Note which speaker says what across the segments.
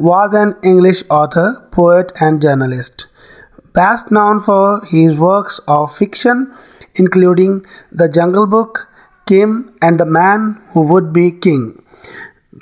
Speaker 1: was an English author, poet and journalist, best known for his works of fiction including The Jungle Book, Kim and The Man Who Would Be King।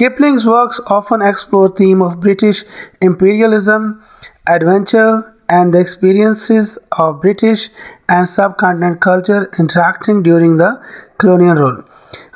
Speaker 1: Kipling's works often explore theme of British imperialism, adventure, and the experiences of British and subcontinent culture interacting during the colonial rule।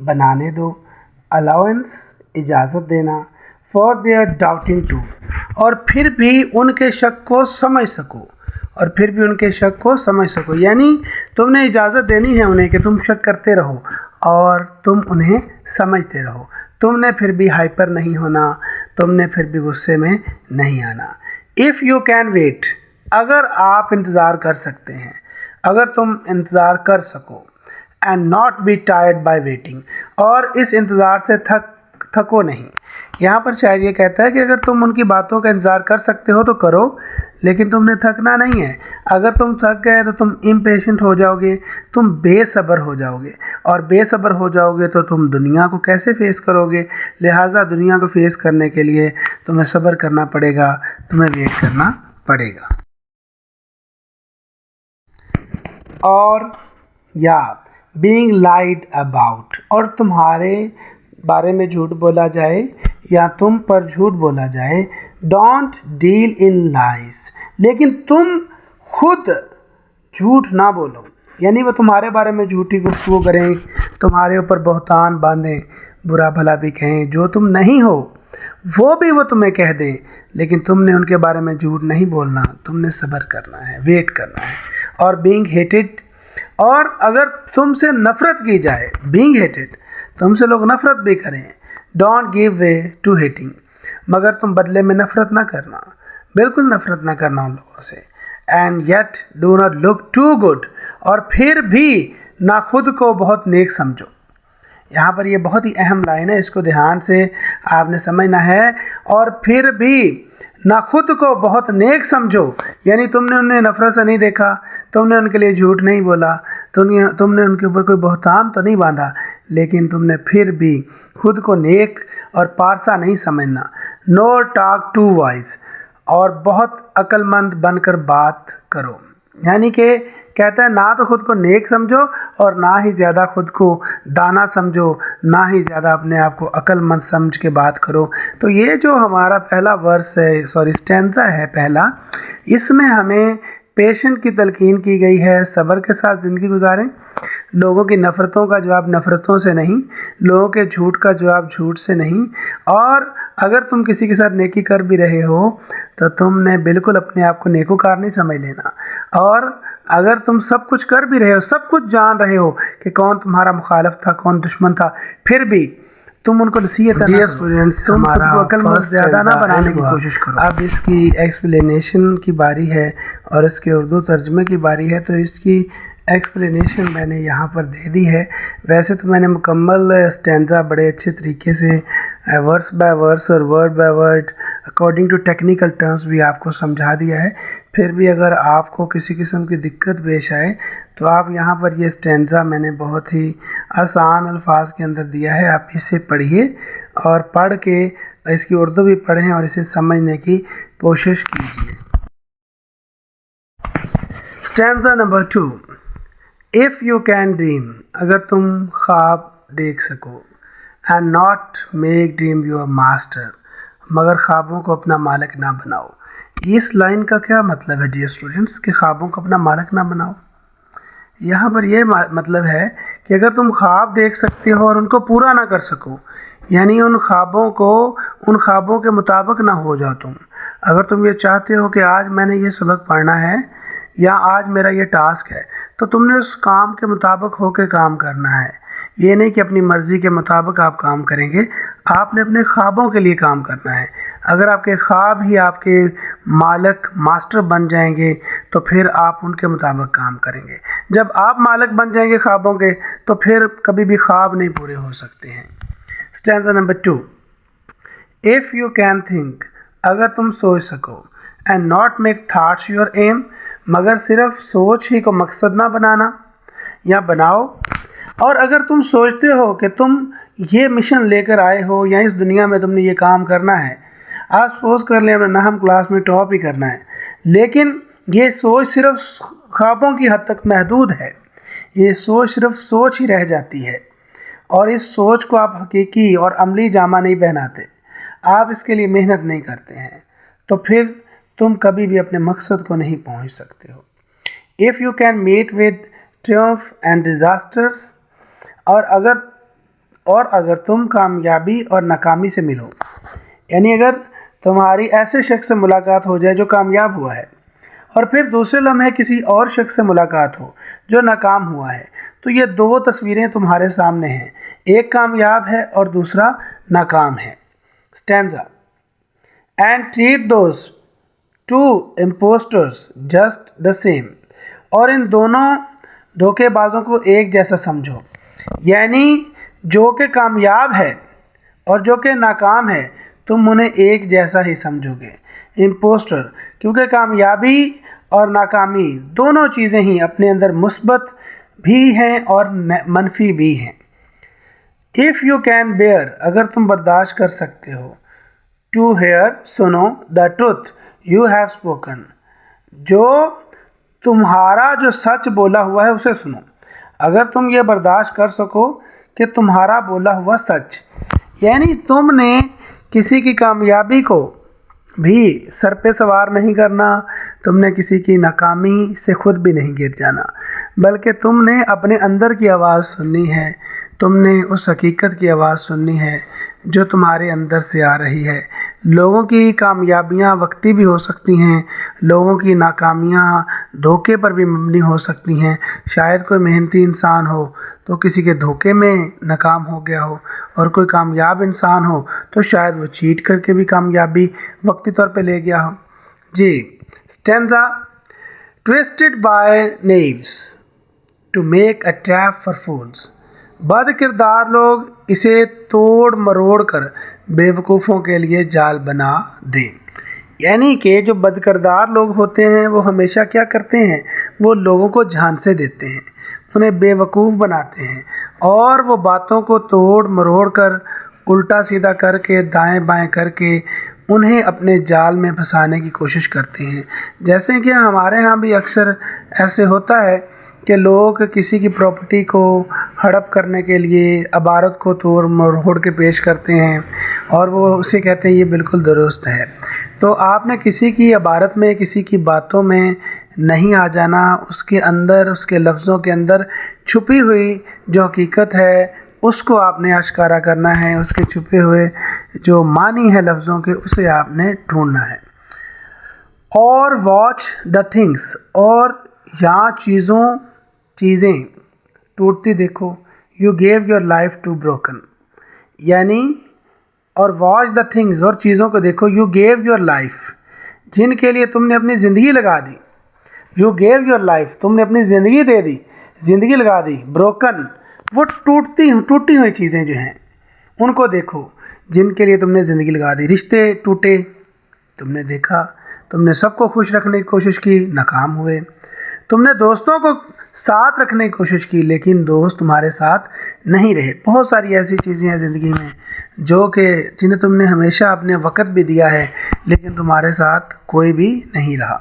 Speaker 1: بنانے دو. Allowance اجازت دینا. For their doubting to اور پھر بھی ان کے شک کو سمجھ سکو. یعنی تم نے اجازت دینی ہے انہیں کہ تم شک کرتے رہو اور تم انہیں سمجھتے رہو. تم نے پھر بھی ہائپر نہیں ہونا, تم نے پھر بھی غصے میں نہیں آنا. اف یو کین ویٹ اگر آپ انتظار کر سکتے ہیں, اگر تم انتظار کر سکو. And not be tired by waiting اور اس انتظار سے تھکو نہیں. یہاں پر شاعر یہ کہتا ہے کہ اگر تم ان کی باتوں کا انتظار کر سکتے ہو تو کرو, لیکن تم نے تھکنا نہیں ہے. اگر تم تھک گئے تو تم امپیشنٹ ہو جاؤ گے, تم بے صبر ہو جاؤ گے, اور بے صبر ہو جاؤ گے تو تم دنیا کو کیسے فیس کرو گے. لہٰذا دنیا کو فیس کرنے کے لیے تمہیں صبر کرنا پڑے گا, تمہیں ویٹ کرنا پڑے گا. اور یا بینگ لائڈ اباؤٹ اور تمہارے بارے میں جھوٹ بولا جائے یا تم پر جھوٹ بولا جائے. ڈونٹ ڈیل ان لائز لیکن تم خود جھوٹ نہ بولو. یعنی وہ تمہارے بارے میں جھوٹی گفتگو کریں, تمہارے اوپر بہتان باندھیں, برا بھلا بھی کہیں, جو تم نہیں ہو وہ بھی وہ تمہیں کہہ دیں, لیکن تم نے ان کے بارے میں جھوٹ نہیں بولنا, تم نے صبر کرنا ہے, ویٹ کرنا ہے. اور بینگ ہیٹڈ اور اگر تم سے نفرت کی جائے, بینگ ہیٹڈ تم سے لوگ نفرت بھی کریں. Don't give way to hating مگر تم بدلے میں نفرت نہ کرنا, بالکل نفرت نہ کرنا ان لوگوں سے. And yet do not look too good اور پھر بھی نہ خود کو بہت نیک سمجھو. یہاں پر یہ بہت ہی اہم لائن ہے, اس کو دھیان سے آپ نے سمجھنا ہے. اور پھر بھی نہ خود کو بہت نیک سمجھو, یعنی تم نے انہیں نفرت سے نہیں دیکھا, تم نے ان کے لیے جھوٹ نہیں بولا, تم نے ان کے اوپر کوئی بہتان تو نہیں باندھا, لیکن تم نے پھر بھی خود کو نیک اور پارسا نہیں سمجھنا. نو ٹاک ٹو وائز اور بہت عقل مند بن کر بات کرو. یعنی کہ کہتا ہے نہ تو خود کو نیک سمجھو اور نہ ہی زیادہ خود کو دانا سمجھو, نہ ہی زیادہ اپنے آپ کو عقل مند سمجھ کے بات کرو. تو یہ جو ہمارا پہلا ورس ہے, اسٹینزا ہے پہلا, اس میں ہمیں پیشنٹ کی تلقین کی گئی ہے. صبر کے ساتھ زندگی گزاریں, لوگوں کی نفرتوں کا جواب نفرتوں سے نہیں, لوگوں کے جھوٹ کا جواب جھوٹ سے نہیں. اور اگر تم کسی کے ساتھ نیکی کر بھی رہے ہو تو تم نے بالکل اپنے آپ کو نیکوکار نہیں سمجھ لینا. اور اگر تم سب کچھ کر بھی رہے ہو, سب کچھ جان رہے ہو کہ کون تمہارا مخالف تھا کون دشمن تھا, پھر بھی تم ان کو نصیحت نہ کرو, تم خود کو عقل مند زیادہ نہ بنانے کی کوشش کرو. اب اس کی ایکسپلینیشن کی باری ہے اور اس کے اردو ترجمے کی باری ہے, تو اس کی ایکسپلینیشن میں نے یہاں پر دے دی ہے. ویسے تو میں نے مکمل اسٹینزا بڑے اچھے طریقے سے ورس بائی ورس اور word by word according to technical terms بھی آپ کو سمجھا دیا ہے. پھر بھی اگر آپ کو کسی قسم کی دقت پیش آئے تو آپ یہاں پر یہ اسٹینزا میں نے بہت ہی آسان الفاظ کے اندر دیا ہے, آپ اسے پڑھیے اور پڑھ کے اس کی اردو بھی پڑھیں اور اسے سمجھنے کی کوشش کیجیے. Stanza number 2. If you can dream اگر تم خواب دیکھ سکو, and not make dream your master مگر خوابوں کو اپنا مالک نہ بناؤ. اس لائن کا کیا مطلب ہے ڈیئر اسٹوڈنٹس کہ خوابوں کو اپنا مالک نہ بناؤ؟ یہاں پر یہ مطلب ہے کہ اگر تم خواب دیکھ سکتے ہو اور ان کو پورا نہ کر سکو, یعنی ان خوابوں کے مطابق نہ ہو جاؤ تم. اگر تم یہ چاہتے ہو کہ آج میں نے یہ سبق پڑھنا ہے یا آج میرا یہ ٹاسک ہے, تو تم نے اس کام کے مطابق ہو کے کام کرنا ہے. یہ نہیں کہ اپنی مرضی کے مطابق آپ کام کریں گے, آپ نے اپنے خوابوں کے لیے کام کرنا ہے. اگر آپ کے خواب ہی آپ کے مالک ماسٹر بن جائیں گے تو پھر آپ ان کے مطابق کام کریں گے. جب آپ مالک بن جائیں گے خوابوں کے تو پھر کبھی بھی خواب نہیں پورے ہو سکتے ہیں. Stanza number 2. If you can think اگر تم سوچ سکو, and not make thoughts your aim مگر صرف سوچ ہی کو مقصد نہ بنانا یا بناؤ. اور اگر تم سوچتے ہو کہ تم یہ مشن لے کر آئے ہو یا اس دنیا میں تم نے یہ کام کرنا ہے, آج سپوز کر لیں ہم نے ہم کلاس میں ٹاپ ہی کرنا ہے, لیکن یہ سوچ صرف خوابوں کی حد تک محدود ہے, یہ سوچ صرف سوچ ہی رہ جاتی ہے, اور اس سوچ کو آپ حقیقی اور عملی جامہ نہیں پہناتے, آپ اس کے لیے محنت نہیں کرتے ہیں, تو پھر تم کبھی بھی اپنے مقصد کو نہیں پہنچ سکتے ہو. If you can meet with triumph and disasters اور اگر اور اگر تم کامیابی اور ناکامی سے ملو، یعنی اگر تمہاری ایسے شخص سے ملاقات ہو جائے جو کامیاب ہوا ہے اور پھر دوسرے لمحے کسی اور شخص سے ملاقات ہو جو ناکام ہوا ہے، تو یہ دو تصویریں تمہارے سامنے ہیں، ایک کامیاب ہے اور دوسرا ناکام ہے۔ Stanza and treat those two impostors just the same، اور ان دونوں دھوکے بازوں کو ایک جیسا سمجھو، یعنی جو کہ کامیاب ہے اور جو کہ ناکام ہے تم انہیں ایک جیسا ہی سمجھو گے۔ امپوسٹر، کیونکہ کامیابی اور ناکامی دونوں چیزیں ہی اپنے اندر مثبت بھی ہیں اور منفی بھی ہیں۔ if you can bear، اگر تم برداشت کر سکتے ہو، to hear، سنو، the truth you have spoken، جو تمہارا جو سچ بولا ہوا ہے اسے سنو، اگر تم یہ برداشت کر سکو کہ تمہارا بولا ہوا سچ، یعنی تم نے کسی کی کامیابی کو بھی سر پہ سوار نہیں کرنا، تم نے کسی کی ناکامی سے خود بھی نہیں گر جانا، بلکہ تم نے اپنے اندر کی آواز سننی ہے، تم نے اس حقیقت کی آواز سننی ہے جو تمہارے اندر سے آ رہی ہے۔ لوگوں کی کامیابیاں وقتی بھی ہو سکتی ہیں، لوگوں کی ناکامیاں دھوکے پر بھی مبنی ہو سکتی ہیں۔ شاید کوئی محنتی انسان ہو تو کسی کے دھوکے میں ناکام ہو گیا ہو، اور کوئی کامیاب انسان ہو تو شاید وہ چیٹ کر کے بھی کامیابی وقتی طور پہ لے گیا ہو۔ جی، stanza twisted by knaves to make a trap for fools، بد کردار لوگ اسے توڑ مروڑ کر بے وقوفوں کے لیے جال بنا دیں، یعنی کہ جو بد کردار لوگ ہوتے ہیں وہ ہمیشہ کیا کرتے ہیں، وہ لوگوں کو جھانسے دیتے ہیں، انہیں بے وقوف بناتے ہیں، اور وہ باتوں کو توڑ مروڑ کر الٹا سیدھا کر کے دائیں بائیں کر کے انہیں اپنے جال میں پھنسانے کی کوشش کرتے ہیں۔ جیسے کہ ہمارے ہاں بھی اکثر ایسے ہوتا ہے کہ لوگ کسی کی پراپرٹی کو ہڑپ کرنے کے لیے عبارت کو توڑ مروڑ کے پیش کرتے ہیں اور وہ اسے کہتے ہیں یہ بالکل درست ہے۔ تو آپ نے کسی کی عبارت میں، کسی کی باتوں میں نہیں آ جانا، اس کے اندر، اس کے لفظوں کے اندر چھپی ہوئی جو حقیقت ہے اس کو آپ نے اشکارا کرنا ہے، اس کے چھپے ہوئے جو معنی ہے لفظوں کے اسے آپ نے ڈھونڈنا ہے۔ اور واچ دا تھنگس، اور یہاں چیزیں ٹوٹتی دیکھو، you gave your life to broken, یعنی اور واچ دا تھنگس، اور چیزوں کو دیکھو، یو گیو یور لائف، جن کے لیے تم نے اپنی زندگی لگا دی، یو گیو یور لائف، تم نے اپنی زندگی دے دی، زندگی لگا دی، بروکن، وہ ٹوٹی ہوئی چیزیں جو ہیں ان کو دیکھو جن کے لیے تم نے زندگی لگا دی۔ رشتے ٹوٹے، تم نے دیکھا، تم نے سب کو خوش رکھنے کی کوشش کی، ناکام ہوئے، تم نے دوستوں کو ساتھ رکھنے کی کوشش کی لیکن دوست تمہارے ساتھ نہیں رہے۔ بہت ساری ایسی چیزیں ہیں زندگی میں جو کہ جنہیں تم نے ہمیشہ اپنے وقت بھی دیا ہے لیکن تمہارے ساتھ کوئی بھی نہیں رہا۔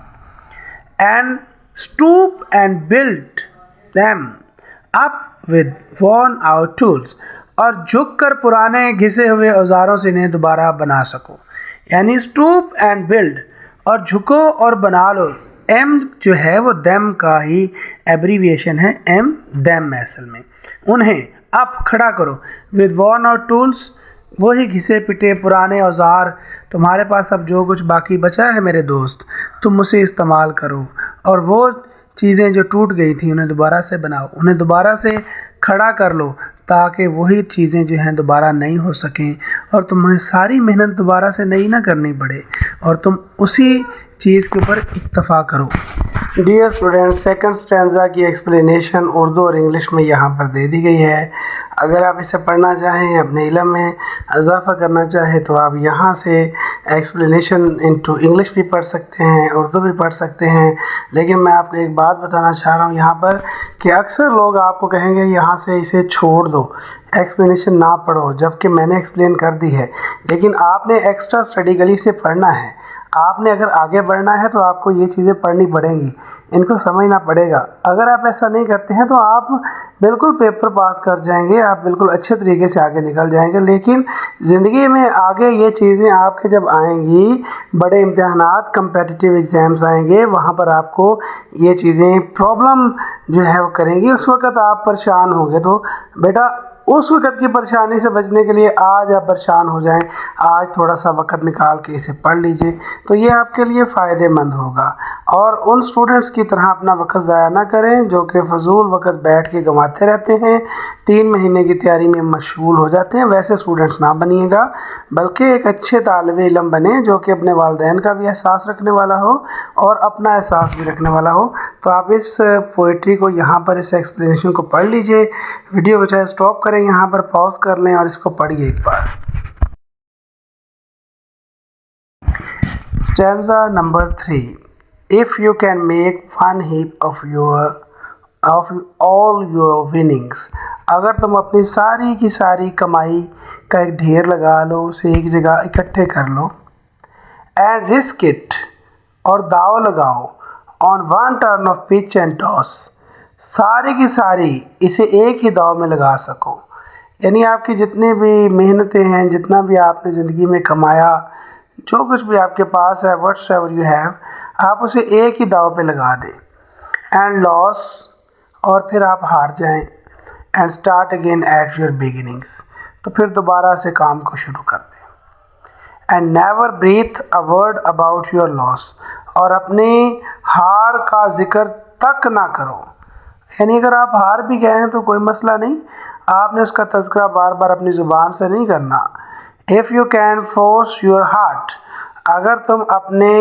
Speaker 1: And stoop and build them up with worn out tools، اور جھک کر پرانے گھسے ہوئے اوزاروں سے انہیں دوبارہ بنا سکو، یعنی stoop and build، اور جھکو اور بنا لو۔ ایم جو ہے وہ them کا ہی ایبریویشن ہے، ایم them ہے اصل میں، انہیں اپ کھڑا کرو with worn out tools، وہی گھسے پٹے پرانے اوزار، تمہارے پاس اب جو کچھ باقی بچا ہے میرے دوست تم اسے استعمال کرو، اور وہ چیزیں جو ٹوٹ گئی تھیں انہیں دوبارہ سے بناؤ، انہیں دوبارہ سے کھڑا کر لو تاکہ وہی چیزیں جو ہیں دوبارہ نہیں ہو سکیں اور تمہیں ساری محنت دوبارہ سے نہیں نہ کرنی پڑے اور تم اسی چیز کے اوپر اکتفا کرو۔ ڈیئر اسٹوڈینٹ، سیکنڈ اسٹینزا کی ایکسپلینیشن اردو اور انگلش میں یہاں پر دے دی گئی ہے۔ اگر آپ اسے پڑھنا چاہیں، اپنے علم میں اضافہ کرنا چاہیں تو آپ یہاں سے ایکسپلینیشن انٹو انگلش بھی پڑھ سکتے ہیں، اردو بھی پڑھ سکتے ہیں۔ لیکن میں آپ کو ایک بات بتانا چاہ رہا ہوں یہاں پر کہ اکثر لوگ آپ کو کہیں گے یہاں سے اسے چھوڑ دو، ایکسپلینیشن نہ پڑھو، جبکہ میں نے ایکسپلین کر دی ہے، لیکن آپ نے ایکسٹرا اسٹڈیکلی سے پڑھنا ہے۔ آپ نے اگر آگے بڑھنا ہے تو آپ کو یہ چیزیں پڑھنی پڑیں گی، ان کو سمجھنا پڑے گا۔ اگر آپ ایسا نہیں کرتے ہیں تو آپ بالکل پیپر پاس کر جائیں گے، آپ بالکل اچھے طریقے سے آگے نکل جائیں گے، لیکن زندگی میں آگے یہ چیزیں آپ کے جب آئیں گی، بڑے امتحانات، کمپیٹیٹیو ایگزامز آئیں گے، وہاں پر آپ کو یہ چیزیں پرابلم جو ہے وہ کریں گی، اس وقت آپ پریشان ہوں گے۔ تو بیٹا اس وقت کی پریشانی سے بچنے کے لیے آج آپ پریشان ہو جائیں، آج تھوڑا سا وقت نکال کے اسے پڑھ لیجئے، تو یہ آپ کے لیے فائدہ مند ہوگا۔ اور ان سٹوڈنٹس کی طرح اپنا وقت ضائع نہ کریں جو کہ فضول وقت بیٹھ کے گنواتے رہتے ہیں، 3 مہینے کی تیاری میں مشغول ہو جاتے ہیں، ویسے سٹوڈنٹس نہ بنیے گا، بلکہ ایک اچھے طالب علم بنیں جو کہ اپنے والدین کا بھی احساس رکھنے والا ہو اور اپنا احساس بھی رکھنے والا ہو۔ تو آپ اس پوئٹری کو یہاں پر اس ایکسپلینیشن کو پڑھ لیجئے، ویڈیو کو چاہے سٹاپ کریں، یہاں پر پاز کر لیں اور اس کو پڑھیے ایک بار۔ Stanza number 3. If you can make one heap of all your winnings، اگر تم اپنی ساری کی ساری کمائی کا ایک ڈھیر لگا لو، اسے ایک جگہ اکٹھے کر لو، and risk it، اور داؤ لگاؤ، on one turn of pitch and toss، ساری کی ساری اسے ایک ہی داؤ میں لگا سکو، یعنی آپ کی جتنی بھی محنتیں ہیں، جتنا بھی آپ نے زندگی میں کمایا، جو کچھ بھی آپ کے پاس ہے، what's ever you have، آپ اسے ایک ہی داؤ پہ لگا دیں، and loss، اور پھر آپ ہار جائیں، and start again at your beginnings، تو پھر دوبارہ سے کام کو شروع کر دیں، and never breathe a word about your loss، اور اپنی ہار کا ذکر تک نہ کرو، یعنی اگر آپ ہار بھی گئے ہیں تو کوئی مسئلہ نہیں، آپ نے اس کا تذکرہ بار بار اپنی زبان سے نہیں کرنا۔ if you can force your heart، اگر تم اپنے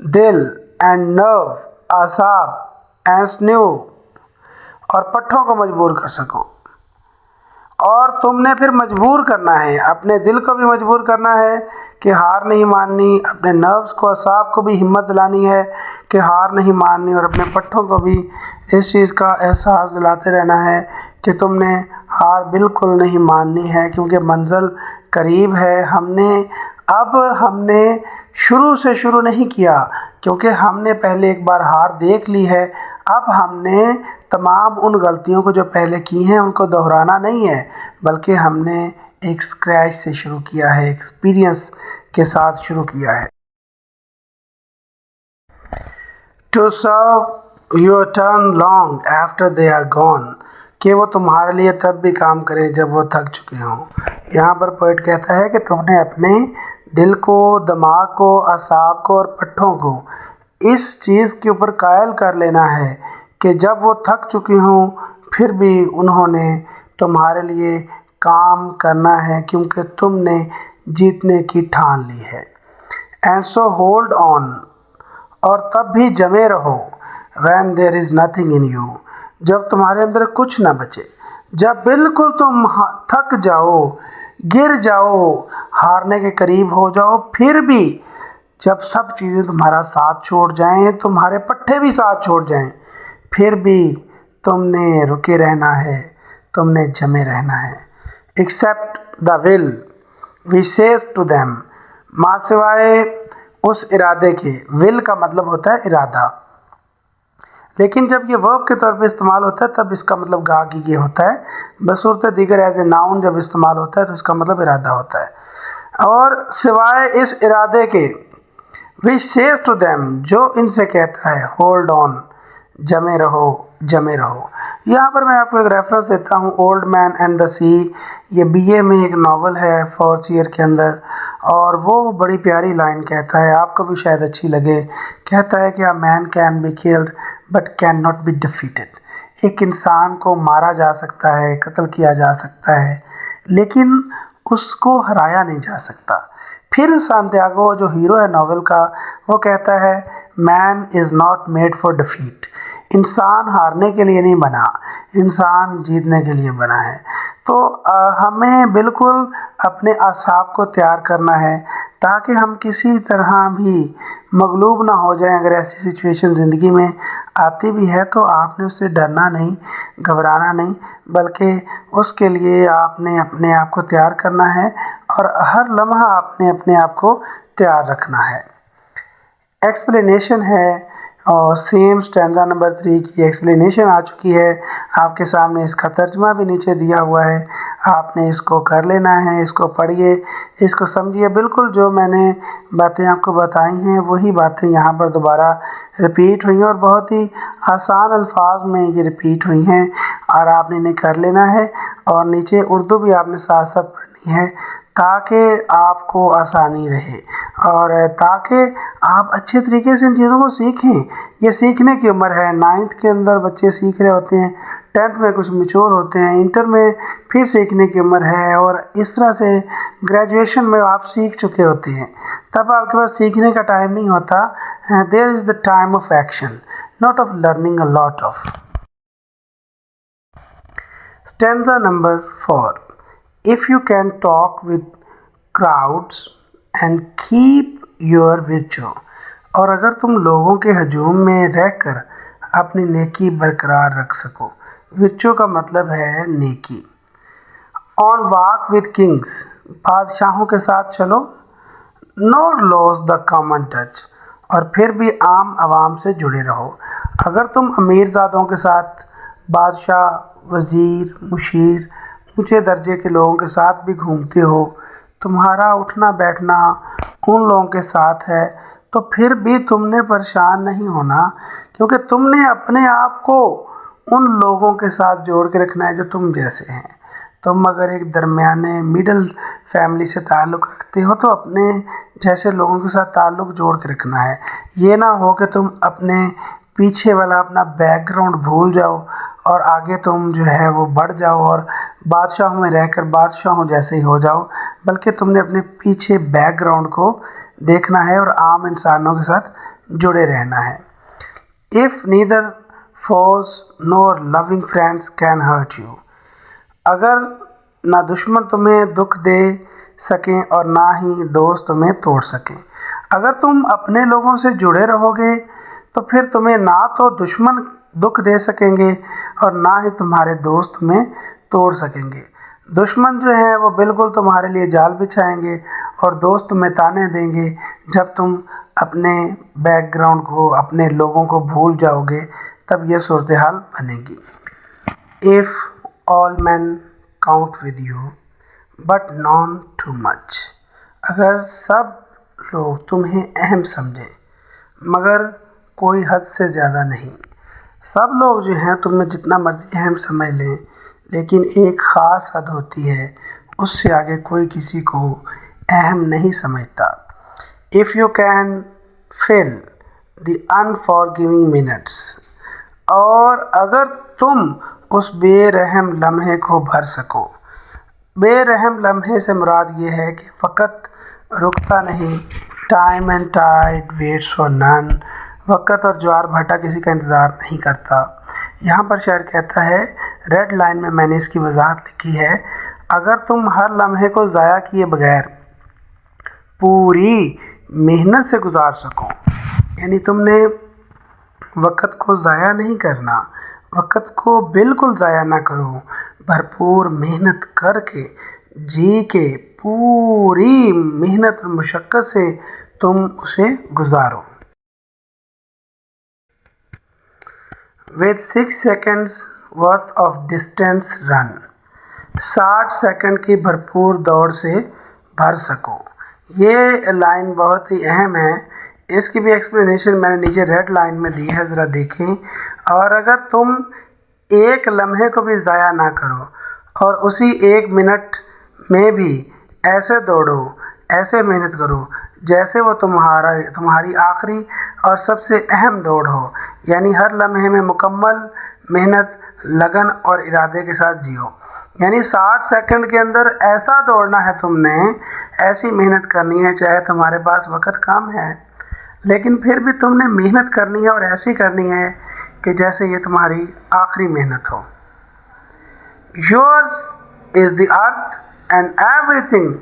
Speaker 1: دل and nerve، اعصاب and sinew، اور پٹھوں کو مجبور کر سکو، اور تم نے پھر مجبور کرنا ہے، اپنے دل کو بھی مجبور کرنا ہے کہ ہار نہیں ماننی، اپنے نروز کو، اعصاب کو بھی ہمت دلانی ہے کہ ہار نہیں ماننی، اور اپنے پٹھوں کو بھی اس چیز کا احساس دلاتے رہنا ہے کہ تم نے ہار بالکل نہیں ماننی ہے، کیونکہ منزل قریب ہے۔ ہم نے شروع سے شروع نہیں کیا، کیونکہ ہم نے پہلے ایک بار ہار دیکھ لی ہے، اب ہم نے تمام ان غلطیوں کو جو پہلے کی ہیں ان کو دہرانا نہیں ہے، بلکہ ہم نے ایک اسکریچ سے شروع کیا ہے، ایکسپیرینس کے ساتھ شروع کیا ہے۔ To serve your turn long after they are gone، کہ وہ تمہارے لیے تب بھی کام کریں جب وہ تھک چکے ہوں۔ یہاں پر پوئٹ کہتا ہے کہ تم نے اپنے دل کو، دماغ کو، اعصاب کو اور پٹھوں کو اس چیز کے اوپر قائل کر لینا ہے کہ جب وہ تھک چکی ہوں پھر بھی انہوں نے تمہارے لیے کام کرنا ہے، کیونکہ تم نے جیتنے کی ٹھان لی ہے۔ And so hold on، اور تب بھی جمے رہو، when there is nothing in you، جب تمہارے اندر کچھ نہ بچے، جب بالکل تم تھک جاؤ، گر جاؤ، ہارنے کے قریب ہو جاؤ، پھر بھی جب سب چیزیں تمہارا ساتھ چھوڑ جائیں، تمہارے پٹھے بھی ساتھ چھوڑ جائیں، پھر بھی تم نے رکے رہنا ہے، تم نے جمے رہنا ہے۔ Except the will we says to them، ماں سوائے اس ارادے کے، will کا مطلب ہوتا ہے ارادہ، لیکن جب یہ ورب کے طور پہ استعمال ہوتا ہے تب اس کا مطلب گا کہ یہ ہوتا ہے، بصورت دیگر ایز اے ناؤن جب استعمال ہوتا ہے تو اس کا مطلب ارادہ ہوتا ہے۔ اور سوائے اس ارادے کے، which says to them، جو ان سے کہتا ہے hold on، جمے رہو، جمے رہو۔ یہاں پر میں آپ کو ایک ریفرنس دیتا ہوں، اولڈ مین اینڈ دا سی، یہ BA میں ایک ناول ہے 4th ایئر کے اندر، اور وہ بڑی پیاری لائن کہتا ہے، آپ کو بھی شاید اچھی لگے، کہتا ہے کہ a man can be killed but cannot be defeated، ایک انسان کو مارا جا سکتا ہے، قتل کیا جا سکتا ہے، لیکن اس کو ہرایا نہیں جا سکتا۔ پھر سانتیاگو جو ہیرو ہے ناول کا، وہ کہتا ہے man is not made for defeat, انسان ہارنے کے لیے نہیں بنا، انسان جیتنے کے لیے بنا ہے۔ تو ہمیں بالکل اپنے اعصاب کو تیار کرنا ہے تاکہ ہم کسی طرح بھی مغلوب نہ ہو جائیں۔ اگر ایسی سچویشن زندگی میں آتی بھی ہے تو آپ نے اس سے ڈرنا نہیں، گھبرانا نہیں، بلکہ اس کے لیے آپ نے اپنے آپ کو تیار کرنا ہے اور ہر لمحہ آپ نے اپنے آپ کو تیار رکھنا ہے۔ ایکسپلینیشن ہے اور سیم اسٹینزا نمبر 3 کی ایکسپلینیشن آ چکی ہے آپ کے سامنے، اس کا ترجمہ بھی نیچے دیا ہوا ہے، آپ نے اس کو کر لینا ہے، اس کو پڑھیے، اس کو سمجھیے، بالکل جو میں نے باتیں آپ کو بتائی ہیں وہی باتیں یہاں پر دوبارہ رپیٹ ہوئی ہیں، اور بہت ہی آسان الفاظ میں یہ رپیٹ ہوئی ہیں، اور آپ نے انہیں کر لینا ہے، اور نیچے اردو بھی آپ نے ساتھ ساتھ پڑھنی ہے تاکہ آپ کو آسانی رہے، اور تاکہ آپ اچھے طریقے سے ان چیزوں کو سیکھیں۔ یہ سیکھنے کی عمر ہے، 9th کے اندر بچے سیکھ رہے ہوتے ہیں، 10th میں کچھ میچور ہوتے ہیں، انٹر میں پھر سیکھنے کی عمر ہے، اور اس طرح سے گریجویشن میں آپ سیکھ چکے ہوتے ہیں، تب آپ کے پاس سیکھنے کا ٹائم نہیں ہوتا۔ There is the time of action not of learning a lot of. Stanza number 4. If you can talk with crowds and keep your virtue. اور اگر تم لوگوں کے ہجوم میں رہ کر اپنی نیکی برقرار رکھ سکو، virtue کا مطلب ہے نیکی۔ On walk with kings. بادشاہوں کے ساتھ چلو۔ Nor lose the common touch. اور پھر بھی عام عوام سے جڑے رہو۔ اگر تم امیر زادوں کے ساتھ، بادشاہ، وزیر، مشیر، اونچے درجے کے لوگوں کے ساتھ بھی گھومتے ہو، تمہارا اٹھنا بیٹھنا ان لوگوں کے ساتھ ہے، تو پھر بھی تم نے پریشان نہیں ہونا، کیونکہ تم نے اپنے آپ کو ان لوگوں کے ساتھ جوڑ کے رکھنا ہے جو تم جیسے ہیں۔ تم اگر ایک درمیانے مڈل فیملی سے تعلق رکھتے ہو تو اپنے جیسے لوگوں کے ساتھ تعلق جوڑ کے رکھنا ہے۔ یہ نہ ہو کہ تم اپنے پیچھے والا اپنا بیک گراؤنڈ بھول جاؤ اور آگے تم جو ہے وہ بڑھ جاؤ اور بادشاہوں میں رہ کر بادشاہوں جیسے ہی ہو جاؤ، بلکہ تم نے اپنے پیچھے بیک گراؤنڈ کو دیکھنا ہے اور عام انسانوں کے ساتھ جڑے رہنا ہے۔ If neither foes nor loving friends can hurt you. اگر نہ دشمن تمہیں دکھ دے سکیں اور نہ ہی دوست تمہیں توڑ سکیں۔ اگر تم اپنے لوگوں سے جڑے رہو گے تو پھر تمہیں نہ تو دشمن دکھ دے سکیں گے اور نہ ہی تمہارے دوست تمہیں توڑ سکیں گے۔ دشمن جو ہیں وہ بالکل تمہارے لیے جال بچھائیں گے اور دوست تمہیں تانے دیں گے جب تم اپنے بیک گراؤنڈ کو، اپنے لوگوں کو بھول جاؤ گے، تب یہ صورتحال بنے گی۔ If all men count with you but none too much. اگر سب لوگ تمہیں اہم سمجھیں مگر کوئی حد سے زیادہ نہیں۔ سب لوگ جو ہیں تمہیں جتنا مرضی اہم سمجھ لیں، لیکن ایک خاص حد ہوتی ہے، اس سے آگے کوئی کسی کو اہم نہیں سمجھتا۔ If you can fill the unforgiving minutes. اور اگر تم اس بے رحم لمحے کو بھر سکو۔ بے رحم لمحے سے مراد یہ ہے کہ وقت رکتا نہیں، time and tied waits for نن، وقت اور جوار بھٹا کسی کا انتظار نہیں کرتا۔ یہاں پر شاعر کہتا ہے، ریڈ لائن میں نے اس کی وضاحت لکھی ہے، اگر تم ہر لمحے کو ضائع کیے بغیر پوری محنت سے گزار سکو، یعنی تم نے وقت کو ضائع نہیں کرنا، وقت کو بالکل ضائع نہ کرو، بھرپور محنت کر کے، جی کے، پوری محنت اور مشقت سے تم اسے گزارو۔ With 6 seconds worth of distance run. 60 second کی بھرپور دوڑ سے بھر سکو۔ یہ لائن بہت ہی اہم ہے، اس کی بھی ایکسپلینیشن میں نے نیچے ریڈ لائن میں دی ہے، ذرا دیکھیں۔ اور اگر تم ایک لمحے کو بھی ضائع نہ کرو اور اسی 1 منٹ میں بھی ایسے دوڑو، ایسے محنت کرو جیسے وہ تمہاری آخری اور سب سے اہم دوڑ ہو، یعنی ہر لمحے میں مکمل محنت، لگن اور ارادے کے ساتھ جیو، یعنی 60 سیکنڈ کے اندر ایسا دوڑنا ہے، تم نے ایسی محنت کرنی ہے، چاہے تمہارے پاس وقت کم ہے لیکن پھر بھی تم نے محنت کرنی ہے اور ایسی کرنی ہے کہ جیسے یہ تمہاری آخری محنت ہو۔ Yours is the earth and everything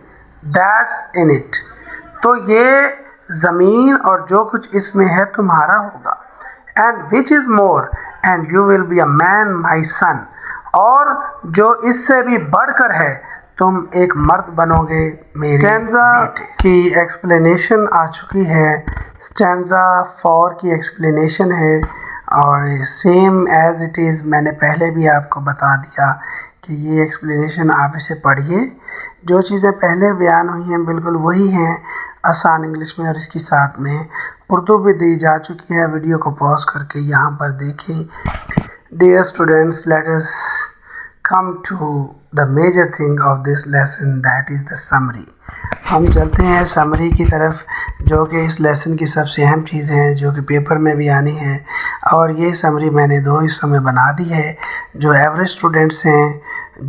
Speaker 1: that's in it. تو یہ زمین اور جو کچھ اس میں ہے تمہارا ہوگا۔ And which is more, and you will be a man, my son. اور جو اس سے بھی بڑھ کر ہے، تم ایک مرد بنو گے میرے اسٹینزا کی ایکسپلینیشن آ چکی ہے. اسٹینزا 4 کی ایکسپلینیشن ہے اور سیم ایز اٹ از میں نے پہلے بھی آپ کو بتا دیا کہ یہ ایکسپلینیشن آپ اسے پڑھیے. جو چیزیں پہلے بیان ہوئی ہیں بالکل وہی ہیں آسان انگلش میں، اور اس کی ساتھ میں اردو بھی دی جا چکی ہے. ویڈیو کو پاز کر کے یہاں پر دیکھیں. Dear students, let us come to the major thing of this lesson, that is the summary. ہم چلتے ہیں سمری کی طرف جو کہ اس لیسن کی سب سے اہم چیز ہے جو کہ پیپر میں بھی آنی ہے. اور یہ سمری میں نے 2 حصوں میں بنا دی ہے. جو ایوریج اسٹوڈنٹس ہیں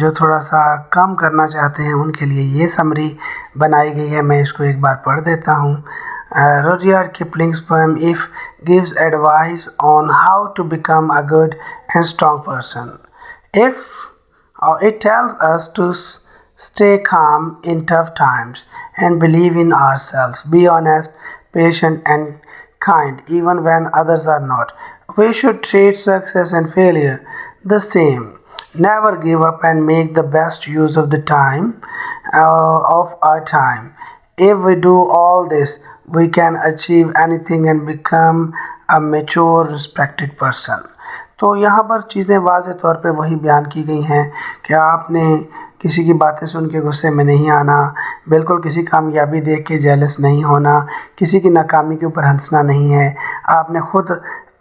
Speaker 1: جو تھوڑا سا کم کرنا چاہتے ہیں ان کے لیے یہ سمری بنائی گئی ہے. میں اس کو ایک بار پڑھ دیتا ہوں. Rudyard Kipling's poem If gives advice on how to become a good and strong person. It tells us to stay calm in tough times and believe in ourselves. Be honest, patient and kind even when others are not. We should treat success and failure the same. Never give up and make the best use of the time of our time. If we do all this, we can achieve anything and become a mature, respected person. تو یہاں پر چیزیں واضح طور پہ وہی بیان کی گئی ہیں کہ آپ نے کسی کی باتیں سن کے غصے میں نہیں آنا، بالکل کسی کامیابی دیکھ کے جیلس نہیں ہونا، کسی کی ناکامی کے اوپر ہنسنا نہیں ہے.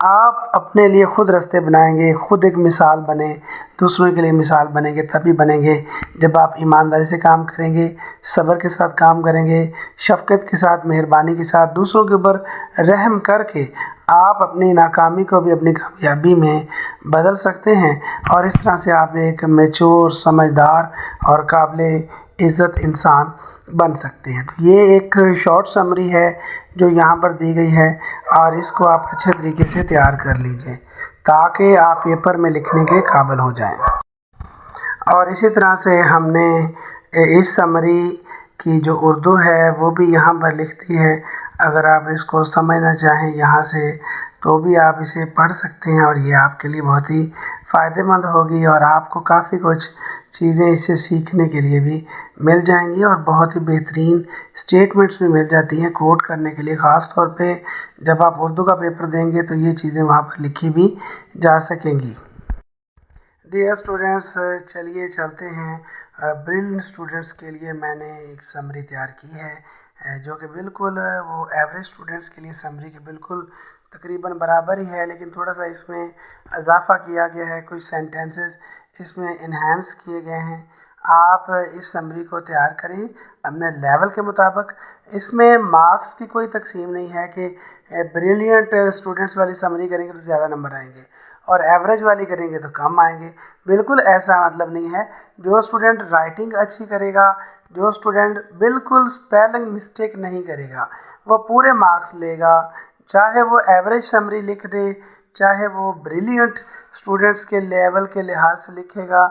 Speaker 1: آپ اپنے لیے خود راستے بنائیں گے، خود ایک مثال بنیں، دوسروں کے لیے مثال بنیں گے تبھی بنیں گے جب آپ ایمانداری سے کام کریں گے، صبر کے ساتھ کام کریں گے، شفقت کے ساتھ، مہربانی کے ساتھ دوسروں کے اوپر رحم کر کے آپ اپنی ناکامی کو بھی اپنی کامیابی میں بدل سکتے ہیں. اور اس طرح سے آپ ایک میچور، سمجھدار اور قابل عزت انسان بن سکتے ہیں. تو یہ ایک شارٹ سمری ہے جو یہاں پر دی گئی ہے اور اس کو آپ اچھے طریقے سے تیار کر لیجئے تاکہ آپ پیپر میں لکھنے کے قابل ہو جائیں. اور اسی طرح سے ہم نے اس سمری کی جو اردو ہے وہ بھی یہاں پر لکھ دی ہے. اگر آپ اس کو سمجھنا چاہیں یہاں سے تو بھی آپ اسے پڑھ سکتے ہیں اور یہ آپ کے لیے بہت ہی فائدہ مند ہوگی اور آپ کو کافی کچھ چیزیں اس سے سیکھنے کے لیے بھی مل جائیں گی اور بہت ہی بہترین اسٹیٹمنٹس بھی مل جاتی ہیں کوٹ کرنے کے لیے. خاص طور پہ جب آپ اردو کا پیپر دیں گے تو یہ چیزیں وہاں پر لکھی بھی جا سکیں گی. ڈیئر اسٹوڈنٹس، چلیے چلتے ہیں. برلینٹ اسٹوڈنٹس کے لیے میں نے ایک سمری تیار کی ہے جو کہ بالکل وہ ایوریج اسٹوڈنٹس کے لیے سمری کے بالکل تقریباً برابر ہی ہے، لیکن تھوڑا سا اس میں اضافہ کیا گیا ہے، کچھ سینٹینسز اس میں انہینس کیے گئے ہیں. آپ اس سمری کو تیار کریں اپنے لیول کے مطابق. اس میں مارکس کی کوئی تقسیم نہیں ہے کہ بریلینٹ اسٹوڈنٹس والی سمری کریں گے تو زیادہ نمبر آئیں گے اور ایوریج والی کریں گے تو کم آئیں گے. بالکل ایسا مطلب نہیں ہے. جو اسٹوڈنٹ رائٹنگ اچھی کرے گا، جو اسٹوڈنٹ بالکل اسپیلنگ مسٹیک نہیں کرے گا وہ پورے مارکس لے گا، چاہے وہ ایوریج سمری لکھ دے چاہے وہ بریلینٹ اسٹوڈنٹس کے لیول کے لحاظ سے لکھے گا،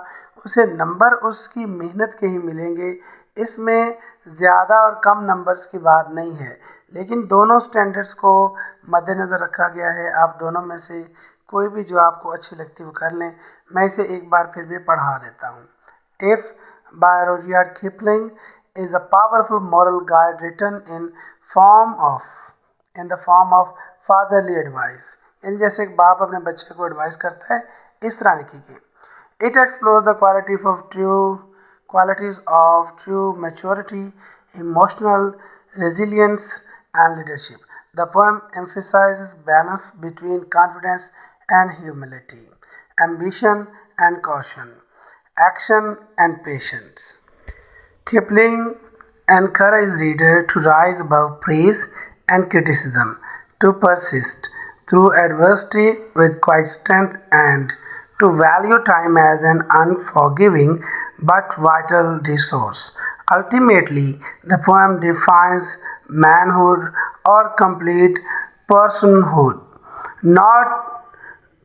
Speaker 1: اسے نمبر اس کی محنت کے ہی ملیں گے. اس میں زیادہ اور کم نمبرز کی بات نہیں ہے، لیکن دونوں سٹینڈرڈز کو مد نظر رکھا گیا ہے. آپ دونوں میں سے کوئی بھی جو آپ کو اچھی لگتی وہ کر لیں. میں اسے ایک بار پھر بھی پڑھا دیتا ہوں. If by Rudyard Kipling is a powerful moral guide written in the form of fatherly advice. یعنی جیسے ایک باپ اپنے بچے کو ایڈوائز کرتا ہے اس طرح لکھی گئی. It explores the qualities of true maturity, emotional resilience and leadership. The poem emphasizes balance between confidence and humility, ambition and caution, action and patience. Kipling encouraged readers to rise above praise and criticism, to persist through adversity with quiet strength, and to value time as an unforgiving but vital resource. Ultimately, the poem defines manhood or complete personhood, not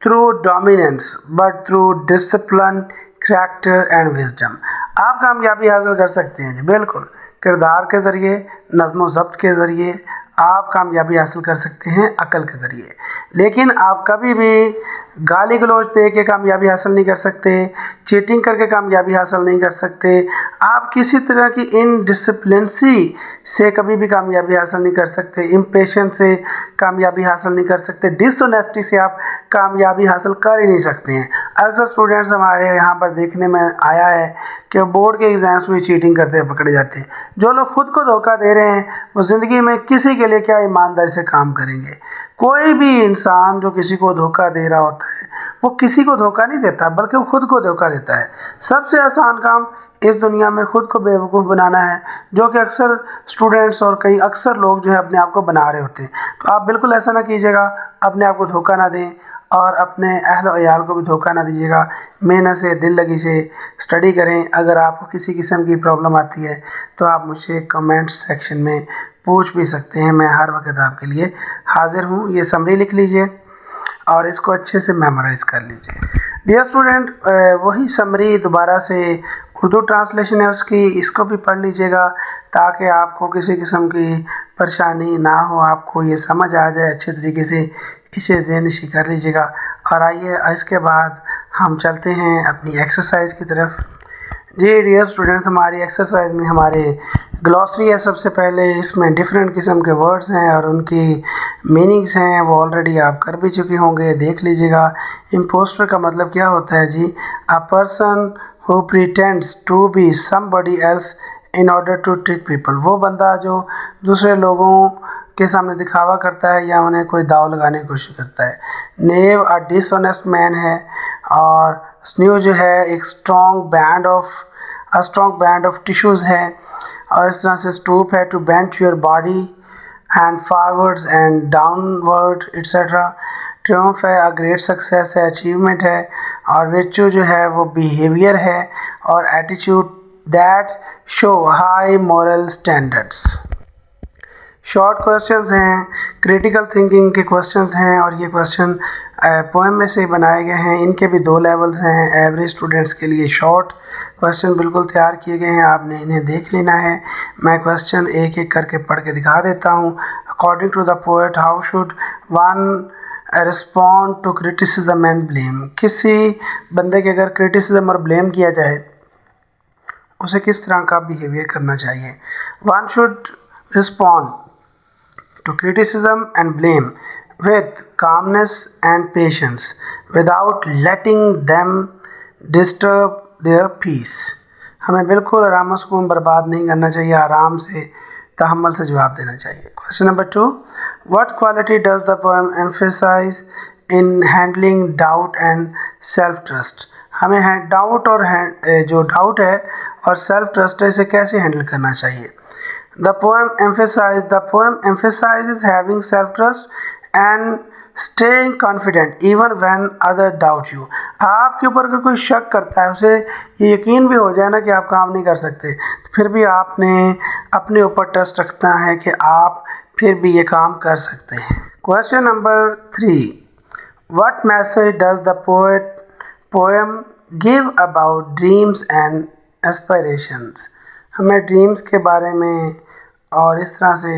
Speaker 1: through dominance but through discipline, character and wisdom. آپ کامیابی حاصل کر سکتے ہیں بالکل کردار کے ذریعے، نظم و ضبط کے ذریعے، آپ کامیابی حاصل کر سکتے ہیں عقل کے ذریعے، لیکن آپ کبھی بھی گالی گلوچ دے کے کامیابی حاصل نہیں کر سکتے، چیٹنگ کر کے کامیابی حاصل نہیں کر سکتے، آپ کسی طرح کی انڈسپلنسی سے کبھی بھی کامیابی حاصل نہیں کر سکتے، امپیشنس سے کامیابی حاصل نہیں کر سکتے، ڈس آنیسٹی سے آپ کامیابی حاصل کر ہی نہیں سکتے ہیں۔ اکثر اسٹوڈنٹس ہمارے یہاں پر دیکھنے میں آیا ہے کہ بورڈ کے ایگزامس میں چیٹنگ کرتے ہوئے پکڑے جاتے ہیں۔ جو لوگ خود کو دھوکہ دے رہے ہیں وہ زندگی میں کسی کے لیے کیا ایمانداری سے کام کریں گے؟ کوئی بھی انسان جو کسی کو دھوکہ دے رہا ہوتا ہے وہ کسی کو دھوکہ نہیں دیتا بلکہ وہ خود کو دھوکہ دیتا ہے۔ سب سے آسان کام اس دنیا میں خود کو بیوقوف بنانا ہے، جو کہ اکثر اسٹوڈنٹس اور کئی اکثر لوگ جو ہے اپنے آپ کو بنا رہے ہوتے ہیں۔ تو آپ بالکل ایسا نہ کیجیے گا، اپنے آپ کو دھوکہ نہ دیں اور اپنے اہل و عیال کو بھی دھوکہ نہ دیجیے گا۔ محنت سے، دل لگی سے اسٹڈی کریں۔ اگر آپ کو کسی قسم کی پرابلم آتی ہے تو آپ مجھ سے کمنٹ سیکشن میں پوچھ بھی سکتے ہیں، میں ہر وقت آپ کے لیے حاضر ہوں۔ یہ سمری لکھ لیجئے اور اس کو اچھے سے میمورائز کر لیجئے۔ ڈیئر اسٹوڈنٹ، وہی سمری دوبارہ سے اردو ٹرانسلیشن ہے اس کو بھی پڑھ لیجئے گا تاکہ آپ کو کسی قسم کی پریشانی نہ ہو، آپ کو یہ سمجھ آ جائے اچھے طریقے سے، اسے ذہن نشی کر لیجئے گا۔ اور آئیے اس کے بعد ہم چلتے ہیں اپنی ایکسرسائز کی طرف۔ جی ڈیئر اسٹوڈنٹ، ہماری ایکسرسائز میں ہمارے گلوسری ہے۔ سب سے پہلے اس میں ڈیفرنٹ قسم کے ورڈز ہیں اور ان کی میننگز ہیں، وہ آلریڈی آپ کر بھی چکے ہوں گے، دیکھ لیجئے گا۔ امپوسٹر کا مطلب کیا ہوتا ہے جی؟ A person who pretends to be somebody else in order to trick people۔ وہ بندہ جو دوسرے لوگوں کے سامنے دکھاوا کرتا ہے یا انہیں کوئی داؤ لگانے کی کوشش کرتا ہے۔ نیو a dishonest man ہے، اور سنیو جو ہے ایک strong band of tissues ہے، اور اس طرح سے stoop ہے to bend your body and forwards and downward etc۔ ٹریومف ہے a great success ہے، achievement ہے، اور virtue جو ہے وہ behavior ہے، اور attitude that show high moral standards۔ Short questions ہیں، کریٹیکل تھنکنگ کے کویسچنز ہیں، اور یہ کویسچن پوئم میں سے بنائے گئے ہیں۔ ان کے بھی 2 لیولز ہیں۔ ایوریج اسٹوڈنٹس کے لیے شارٹ کویسچن بالکل تیار کیے گئے ہیں، آپ نے انہیں دیکھ لینا ہے۔ میں کویسچن ایک ایک کر کے پڑھ کے دکھا دیتا ہوں۔ According to the poet how should one respond to criticism and blame۔ کسی بندے کے اگر کرٹیسزم اور بلیم کیا جائے اسے کس طرح کا بیہیویئر کرنا چاہیے؟ One should respond to criticism and blame with calmness and patience without letting them disturb their peace۔ ہمیں بالکل آرام و سکون برباد نہیں کرنا چاہیے، آرام سے تحمل سے جواب دینا چاہیے۔ Question number 2، What quality does the poem emphasize in handling doubt and self-trust؟ ہمیں ڈاؤٹ اور جو ڈاؤٹ ہے اور سیلف ٹرسٹ ہے اسے کیسے ہینڈل کرنا چاہیے؟ The poem emphasizes having self-trust and staying confident even when others doubt you۔ آپ کے اوپر اگر کوئی شک کرتا ہے، اسے یہ یقین بھی ہو جائے نا کہ آپ کام نہیں کر سکتے، پھر بھی آپ نے اپنے اوپر ٹرسٹ رکھنا ہے کہ آپ پھر بھی یہ کام کر سکتے ہیں۔ Question number 3، What message does the poem give about dreams and aspirations؟ ہمیں ڈریمز کے بارے میں اور اس طرح سے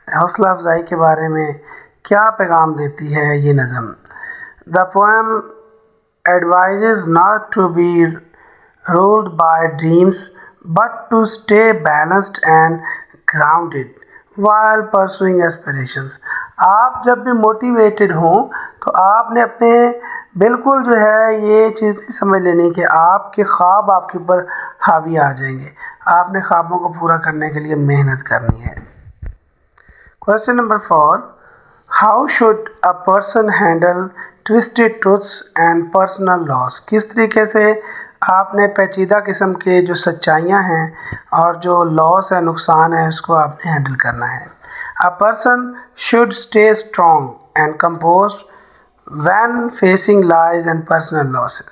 Speaker 1: حوصلہ افزائی کے بارے میں کیا پیغام دیتی ہے یہ نظم؟ The poem advises not to be ruled by dreams but to stay balanced and grounded while pursuing aspirations۔ آپ جب بھی موٹیویٹڈ ہوں تو آپ نے اپنے بالکل جو ہے یہ چیز سمجھ لینی کہ آپ کے خواب آپ کے اوپر حاوی آ جائیں گے، آپ نے خوابوں کو پورا کرنے کے لیے محنت کرنی ہے۔ Question number 4، How should a person handle twisted truths and personal loss؟ کس طریقے سے آپ نے پیچیدہ قسم کے جو سچائیاں ہیں اور جو لاس ہے، نقصان ہے، اس کو آپ نے ہینڈل کرنا ہے۔ A person should stay strong and composed when facing lies and personal losses۔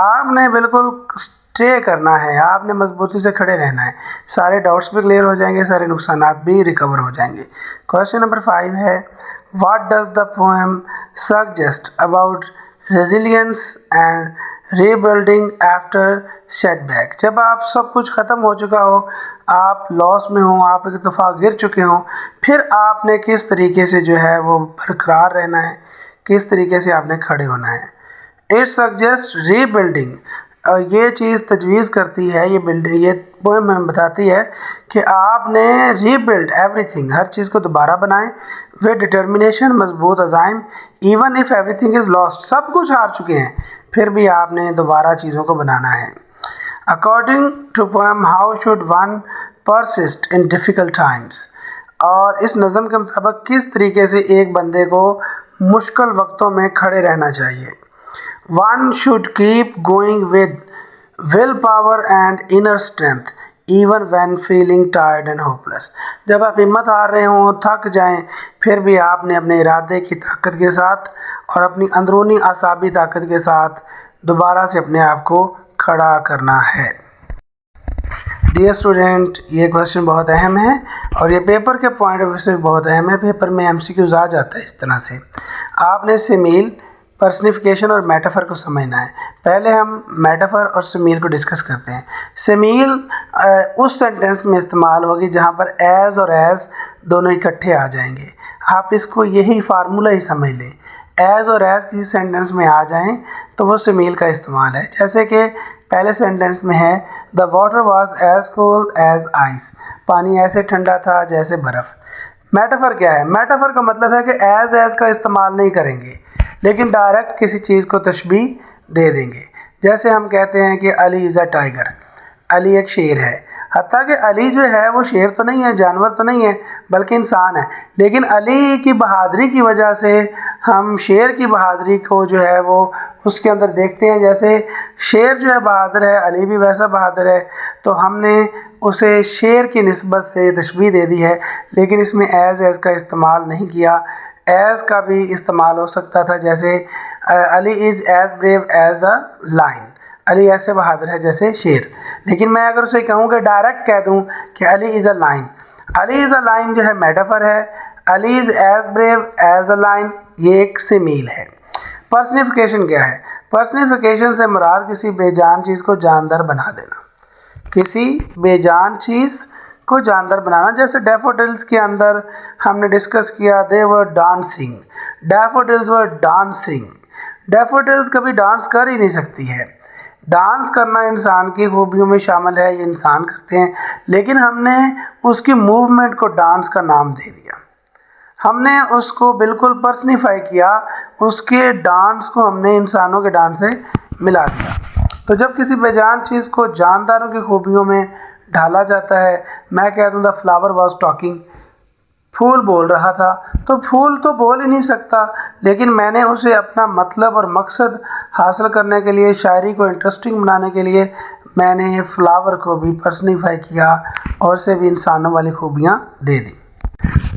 Speaker 1: آپ نے بالکل اسٹے کرنا ہے، آپ نے مضبوطی سے کھڑے رہنا ہے، سارے ڈاؤٹس بھی کلیئر ہو جائیں گے، سارے نقصانات بھی ریکور ہو جائیں گے۔ Question number 5 ہے What does the poem suggest about resilience and rebuilding after setback. جب آپ سب کچھ ختم ہو چکا ہو، آپ لاس میں ہوں، آپ ایک دفعہ گر چکے ہوں، پھر آپ نے کس طریقے سے جو ہے وہ برقرار رہنا ہے، کس طریقے سے آپ نے کھڑے ہونا ہے. It suggest rebuilding. یہ چیز تجویز کرتی ہے، یہ پوئم ہمیں بتاتی ہے کہ آپ نے ری بلڈ ایوری تھنگ، ہر چیز کو دوبارہ بنائیں، ود ڈٹرمنیشن، مضبوط عزائم، even if everything is lost, سب کچھ ہار چکے ہیں پھر بھی آپ نے دوبارہ چیزوں کو بنانا ہے. According to poem how should one persist in difficult times. اور اس نظم کے مطابق کس طریقے سے ایک بندے کو مشکل وقتوں میں کھڑے رہنا چاہیے. One should keep going with willpower and inner strength even when feeling tired and hopeless. جب آپ ہمت ہار رہے ہوں، تھک جائیں، پھر بھی آپ نے اپنے ارادے کی طاقت کے ساتھ اور اپنی اندرونی اعصابی طاقت کے ساتھ دوبارہ سے اپنے آپ کو کھڑا کرنا ہے. ڈیئر اسٹوڈینٹ، یہ کوشچن بہت اہم ہے اور یہ پیپر کے پوائنٹ آف ویو سے بہت اہم ہے. پیپر میں MCQs آ جاتا ہے اس طرح سے. آپ نے سمیل، پرسنیفیکیشن اور میٹافر کو سمجھنا ہے. پہلے ہم میٹافر اور سمیل کو ڈسکس کرتے ہیں. سمیل اس سینٹینس میں استعمال ہوگی جہاں پر ایز اور ایز دونوں اکٹھے آ جائیں گے. آپ اس کو یہی فارمولہ ہی سمجھ لیں. ایز اور ایز کسی سینٹینس میں آ جائیں تو وہ سمیل کا استعمال ہے. جیسے کہ پہلے سینٹینس میں ہے the water was as called as ice, پانی ایسے ٹھنڈا تھا جیسے برف. میٹافر کیا ہے؟ میٹافر کا مطلب ہے کہ ایز کا استعمال نہیں کریں گے لیکن ڈائریکٹ کسی چیز کو تشبیہ دے دیں گے. جیسے ہم کہتے ہیں کہ علی از اے ٹائیگر، علی ایک شیر ہے. حتیٰ کہ علی جو ہے وہ شیر تو نہیں ہے، جانور تو نہیں ہے، بلکہ انسان ہے. لیکن علی کی بہادری کی وجہ سے ہم شیر کی بہادری کو جو ہے وہ اس کے اندر دیکھتے ہیں. جیسے شیر جو ہے بہادر ہے، علی بھی ویسا بہادر ہے، تو ہم نے اسے شیر کی نسبت سے تشبیہ دے دی ہے، لیکن اس میں ایز کا استعمال نہیں کیا. ایز کا بھی استعمال ہو سکتا تھا، جیسے Ali is as brave as a lion, Ali ایسے بہادر ہے جیسے شیر. لیکن میں اگر اسے کہوں کہ ڈائریکٹ کہہ دوں کہ علی از اے lion, Ali is a line جو ہے میٹافر ہے، Ali is as brave as a lion یہ ایک سمیل ہے. پرسنیفیکیشن کیا ہے؟ پرسنیفیکیشن سے مراد کسی بے جان چیز کو جاندار بنا دینا، کسی بے جان چیز کو جاندار بنانا. جیسے ڈیفوڈلز کے اندر ہم نے ڈسکس کیا دے ور ڈانسنگ، ڈیفوڈلز ور ڈانسنگ. ڈیفوڈلز کبھی ڈانس کر ہی نہیں سکتی ہے. ڈانس کرنا انسان کی خوبیوں میں شامل ہے، یہ انسان کرتے ہیں، لیکن ہم نے اس کی موومنٹ کو ڈانس کا نام دے دیا. ہم نے اس کو بالکل پرسنیفائی کیا، اس کے ڈانس کو ہم نے انسانوں کے ڈانس سے ملا دیا. تو جب کسی بے جان چیز کو جانداروں کی خوبیوں میں ڈھالا جاتا ہے، میں کہہ دوں دا فلاور واز ٹاکنگ، پھول بول رہا تھا، تو پھول تو بول ہی نہیں سکتا، لیکن میں نے اسے اپنا مطلب اور مقصد حاصل کرنے کے لیے، شاعری کو انٹرسٹنگ بنانے کے لیے میں نے فلاور کو بھی پرسنیفائی کیا اور اسے بھی انسانوں والی خوبیاں دے دی.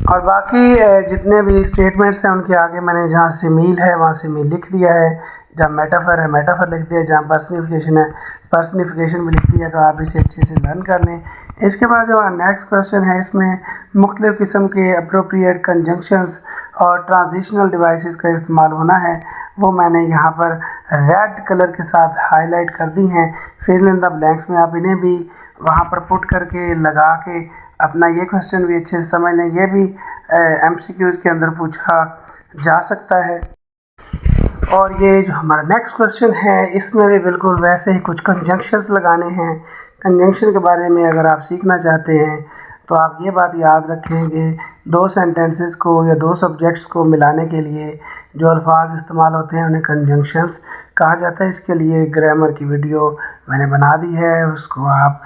Speaker 1: اور باقی جتنے بھی اسٹیٹمنٹس ہیں ان کے آگے میں نے جہاں سمیل ہے وہاں سمیل لکھ دیا ہے، جہاں میٹافر ہے میٹافر لکھ دیا ہے، جہاں پرسنیفیکیشن ہے پرسنیفیکیشن بھی لکھ دیا، تو آپ اسے اچھے سے لرن کر لیں. اس کے بعد جو نیکسٹ کویشچن ہے، اس میں مختلف قسم کے اپروپریٹ کنجنکشنز اور ٹرانزیشنل ڈیوائسز کا استعمال ہونا ہے. وہ میں نے یہاں پر ریڈ کلر کے ساتھ ہائی لائٹ کر دی ہیں. فل ان دا بلینکس میں آپ انہیں بھی وہاں پر پٹ کر کے لگا کے اپنا یہ کویشچن بھی اچھے سے سمجھ لیں. یہ بھی MCQs کے اندر پوچھا جا سکتا ہے. اور یہ جو ہمارا نیکسٹ کویشچن ہے اس میں بھی بالکل ویسے ہی کچھ کنجنکشنز لگانے ہیں. کنجنکشن کے بارے میں اگر آپ سیکھنا چاہتے ہیں تو آپ یہ بات یاد رکھیں کہ دو سینٹینسز کو یا دو سبجیکٹس کو ملانے کے لیے جو الفاظ استعمال ہوتے ہیں انہیں کنجنکشنز کہا جاتا ہے. اس کے لیے گرامر کی ویڈیو میں نے بنا دی ہے، اس کو آپ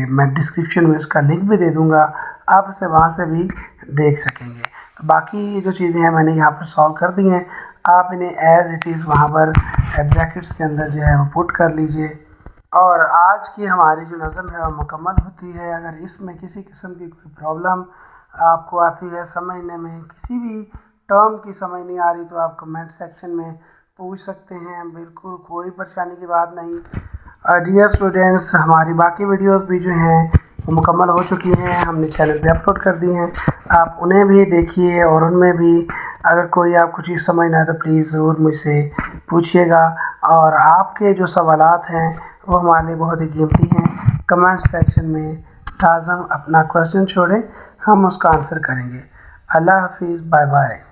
Speaker 1: میں ڈسکرپشن میں اس کا لنک بھی دے دوں گا، آپ اسے وہاں سے بھی دیکھ سکیں گے. باقی جو چیزیں ہیں میں نے یہاں پر سالو کر دی ہیں، آپ انہیں ایز اٹ از وہاں پر بریکٹس کے اندر جو ہے وہ پٹ کر لیجئے. اور آج کی ہماری جو نظم ہے وہ مکمل ہوتی ہے. اگر اس میں کسی قسم کی کوئی پرابلم آپ کو آتی ہے سمجھنے میں، کسی بھی ٹرم کی سمجھ نہیں آ رہی، تو آپ کمنٹ سیکشن میں پوچھ سکتے ہیں، بالکل کوئی پریشانی کی بات نہیں. ڈیئر اسٹوڈینٹس، ہماری باقی ویڈیوز بھی جو ہیں وہ مکمل ہو چکی ہیں، ہم نے چینل پہ اپلوڈ کر دی ہیں، آپ انہیں بھی دیکھیے اور ان میں بھی اگر کوئی آپ کو چیز سمجھ نہ آئے تو پلیز ضرور مجھ سے پوچھیے گا. اور آپ کے جو سوالات ہیں وہ ہمارے لیے بہت ہی قیمتی ہیں۔ کمنٹ سیکشن میں لازم اپنا کویشچن چھوڑیں، ہم اس کا آنسر کریں گے۔ اللہ حافظ، بائے بائے۔